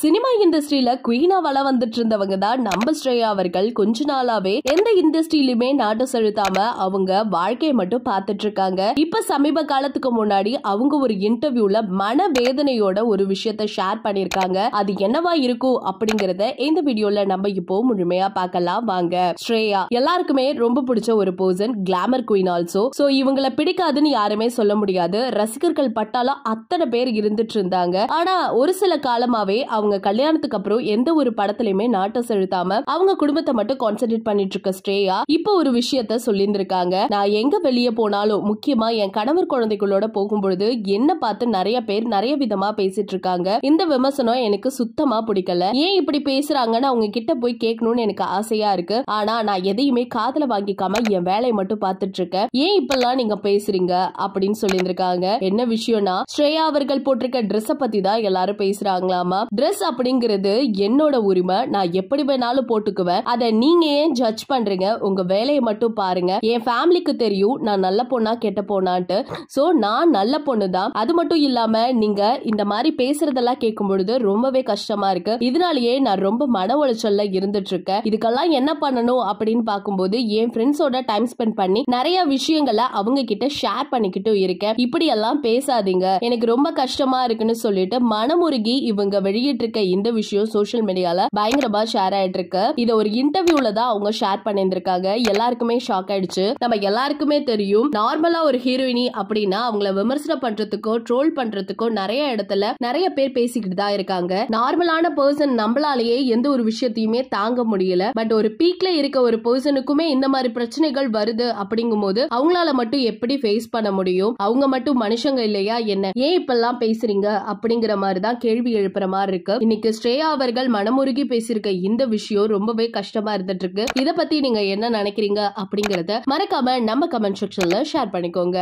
Cinema இண்டஸ்ட்ரியில குவீனா வள வந்துட்டு இருந்தவங்க தான் நம்ம ஸ்ரேயா அவர்கள். கொஞ்ச நாளாவே எந்த இண்டஸ்ட்ரியிலுமே நாட்டு செலுத்தாம அவங்க வாழ்க்கையை மட்டும் பார்த்துட்டு இருக்காங்க. இப்ப சமீப காலத்துக்கு முன்னாடி அவங்க ஒரு இன்டர்வியூல மனவேதனையோட ஒரு விஷயத்த ஷேர் பண்ணிருக்காங்க. அது என்னவா இருக்கும் அப்படிங்கறத இந்த வீடியோல நம்ம இப்போ முழுமையா பார்க்கலாம் வாங்க. ஸ்ரேயா எல்லாருக்குமே ரொம்ப பிடிச்ச ஒரு person, glamour queen also. So இவங்களை பிடிக்காதுன்னு யாருமே சொல்ல முடியாது. ரசிகர்கள் பட்டாலும் அத்தனை பேர் இருந்துட்டு இருந்தாங்க. ஆனா ஒரு சில காலமாவே அவங்க கல்யாணத்துக்கு அப்புறம் எந்த ஒரு படத்திலுமே நாட்டை செலுத்தாம அவங்க குடும்பத்தை மட்டும் கான்சென்ட்ரேட் பண்ணிட்டு இருக்க ஸ்ரேயா இப்ப ஒரு விஷயத்த சொல்லியிருந்திருக்காங்க. நான் எங்க வெளியே போனாலும், முக்கியமா என் கணவர் குழந்தைகளோட போகும்பொழுது என்ன பார்த்து நிறைய பேர் நிறைய விதமா பேசிட்டு இருக்காங்க. இந்த விமர்சனம் எனக்கு சுத்தமா பிடிக்கல. ஏன் இப்படி பேசுறாங்கன்னு அவங்க கிட்ட போய் கேட்கணும்னு எனக்கு ஆசையா இருக்கு. ஆனா நான் எதையுமே காதுல வாங்கிக்காம என் வேலையை மட்டும் பார்த்துட்டு இருக்கேன். ஏன் இப்பெல்லாம் நீங்க பேசுறீங்க அப்படின்னு சொல்லியிருந்திருக்காங்க. என்ன விஷயம்னா, ஸ்ரேயா அவர்கள் போட்டிருக்க ட்ரெஸ் பத்தி தான் எல்லாரும் பேசுறாங்களாமா. ட்ரெஸ் அப்படிங்கிறது என்னோட உரிமை, நான் எப்படி வேணாலும் போட்டுக்குவேன். அதை நீங்க ஏன் ஜட்ஜ் பண்றீங்க? உங்க வேலையை மட்டும் பாருங்க. என் ஃபேமிலிக்கு தெரியும் நான் நல்ல பொண்ணா கெட்ட பொண்ணான்ட்டு. சோ நான் நல்ல பொண்ணு தான். அது மட்டும் இல்லாம நீங்க இந்த மாதிரி பேசுறதெல்லாம் கேட்கும் பொழுது ரொம்பவே கஷ்டமா இருக்கு. இதனாலேயே நான் ரொம்ப மன உளைச்சல்ல இருந்துட்டு இருக்கேன். இதுக்கெல்லாம் என்ன பண்ணணும் அப்படின்னு பார்க்கும்போது என் ஃப்ரெண்ட்ஸோட டைம் ஸ்பெண்ட் பண்ணி நிறைய விஷயங்களை அவங்க கிட்ட ஷேர் பண்ணிக்கிட்டு இருக்கேன். இப்படி எல்லாம் பேசாதீங்க, எனக்கு ரொம்ப கஷ்டமா இருக்குன்னு சொல்லிட்டு மனமுருகி இவங்க வெளியிட்டு இருக்க இந்த விஷயம் சோஷியல் மீடியால பயங்கரமா ஷேர் ஆயிட்டு இருக்கு. இத ஒரு இன்டர்வியூல தான் அவங்க ஷேர் பண்ணிருக்காங்க. எல்லாருக்குமே ஷாக் ஆயிடுச்சு. நம்ம எல்லாருக்குமே தெரியும், நார்மலா ஒரு ஹீரோயினி அப்படின்னா அவங்கள விமர்சனம் பண்றதுக்கோ ட்ரோல் பண்றதுக்கோ நிறைய இடத்துல நிறைய பேர் பேசிக்கிட்டு தான் இருக்காங்க. நார்மலான பர்சன் நம்மளாலேயே எந்த ஒரு விஷயத்தையுமே தாங்க முடியல. பட் ஒரு பீக்ல இருக்க ஒரு பர்சனுக்குமே இந்த மாதிரி பிரச்சனைகள் வருது அப்படிங்கும் போது அவங்களால மட்டும் எப்படி ஃபேஸ் பண்ண முடியும்? அவங்க மட்டும் மனுஷங்க இல்லையா என்ன? ஏன் இப்பெல்லாம் பேசுறீங்க அப்படிங்கிற மாதிரி தான் கேள்வி எழுப்புற மாதிரி இருக்கு. இன்னைக்கு ஸ்ரேயா அவர்கள் மனமுருகி பேசியிருக்க இந்த விஷயம் ரொம்பவே கஷ்டமா இருந்துட்டு இருக்கு. இத பத்தி நீங்க என்ன நினைக்கிறீங்க அப்படிங்கறத மறக்காம நம்ம கமெண்ட் செக்ஷன்ல ஷேர் பண்ணிக்கோங்க.